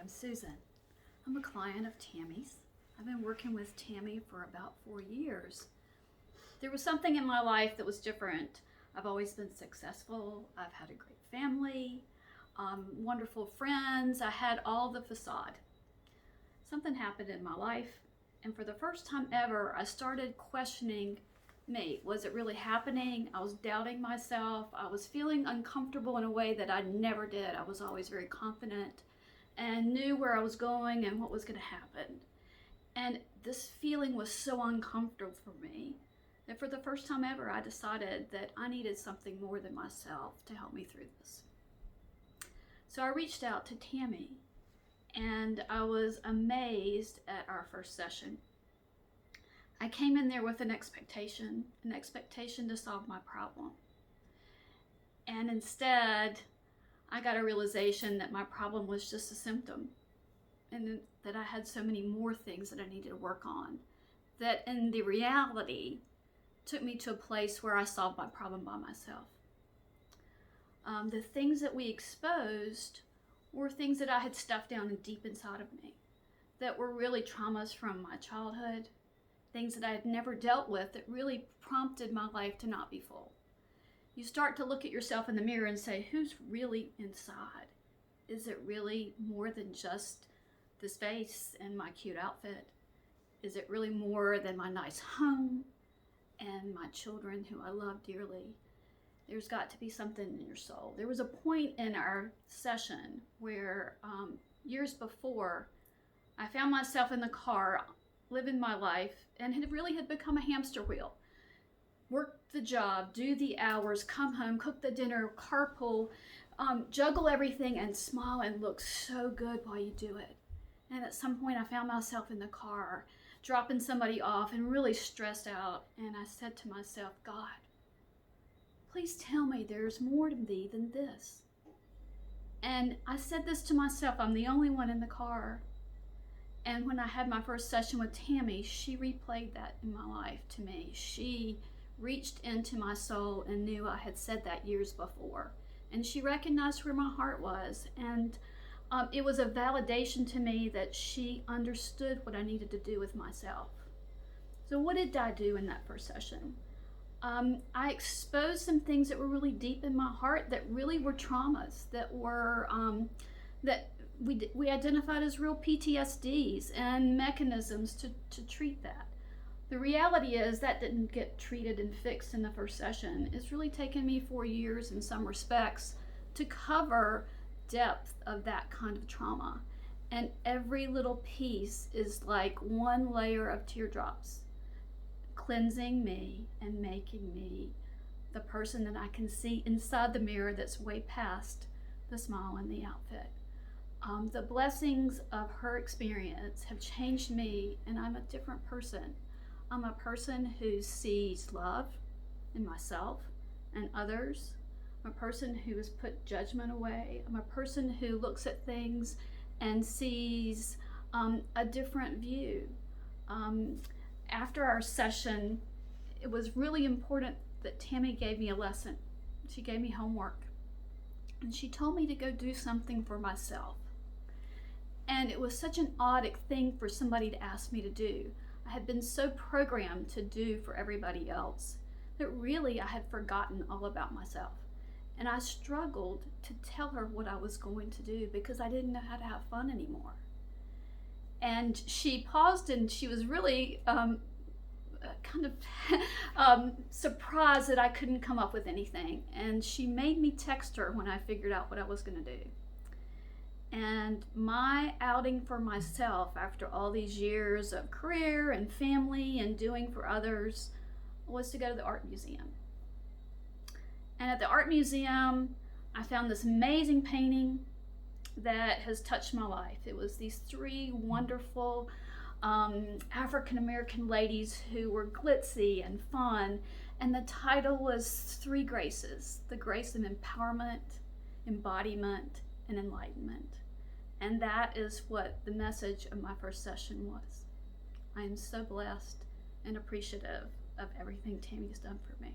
I'm Susan. I'm a client of Tammy's. I've been working with Tammy for about 4 years. There was something in my life that was different. I've always been successful. I've had a great family, wonderful friends. I had all the facade. Something happened in my life, and for the first time ever, I started questioning me. Was it really happening? I was doubting myself. I was feeling uncomfortable in a way that I never did. I was always very confident and knew where I was going and what was going to happen. And this feeling was so uncomfortable for me that for the first time ever, I decided that I needed something more than myself to help me through this. So I reached out to Tammy, and I was amazed at our first session. I came in there with an expectation to solve my problem. And instead, I got a realization that my problem was just a symptom, and that I had so many more things that I needed to work on, that in the reality took me to a place where I solved my problem by myself. The things that we exposed were things that I had stuffed down deep inside of me, that were really traumas from my childhood, things that I had never dealt with that really prompted my life to not be full. You start to look at yourself in the mirror and say, who's really inside? Is it really more than just this face and my cute outfit? Is it really more than my nice home and my children who I love dearly? There's got to be something in your soul. There was a point in our session where years before, I found myself in the car living my life and had become a hamster wheel. Work the job, do the hours, come home, cook the dinner, carpool, juggle everything and smile and look so good while you do it. And at some point I found myself in the car dropping somebody off and really stressed out. And I said to myself, God, please tell me there's more to me than this. And I said this to myself, I'm the only one in the car. And when I had my first session with Tammy, she replayed that in my life to me. She reached into my soul and knew I had said that years before. And she recognized where my heart was. And it was a validation to me that she understood what I needed to do with myself. So what did I do in that first session? I exposed some things that were really deep in my heart that really were traumas, that were that we identified as real PTSDs and mechanisms to treat that. The reality is that didn't get treated and fixed in the first session. It's really taken me 4 years in some respects to cover depth of that kind of trauma. And every little piece is like one layer of teardrops, cleansing me and making me the person that I can see inside the mirror that's way past the smile and the outfit. The blessings of her experience have changed me, and I'm a different person. I'm a person who sees love in myself and others. I'm a person who has put judgment away. I'm a person who looks at things and sees a different view. After our session, it was really important that Tammy gave me a lesson. She gave me homework, and she told me to go do something for myself. And it was such an odd thing for somebody to ask me to do. I had been so programmed to do for everybody else that really I had forgotten all about myself. And I struggled to tell her what I was going to do because I didn't know how to have fun anymore. And she paused, and she was really surprised that I couldn't come up with anything. And she made me text her when I figured out what I was going to do. And my outing for myself after all these years of career and family and doing for others was to go to the art museum. And at the art museum, I found this amazing painting that has touched my life. It was these 3 wonderful African-American ladies who were glitzy and fun. And the title was 3 Graces, the grace of empowerment, embodiment, and enlightenment. And that is what the message of my first session was. I am so blessed and appreciative of everything Tammy's done for me.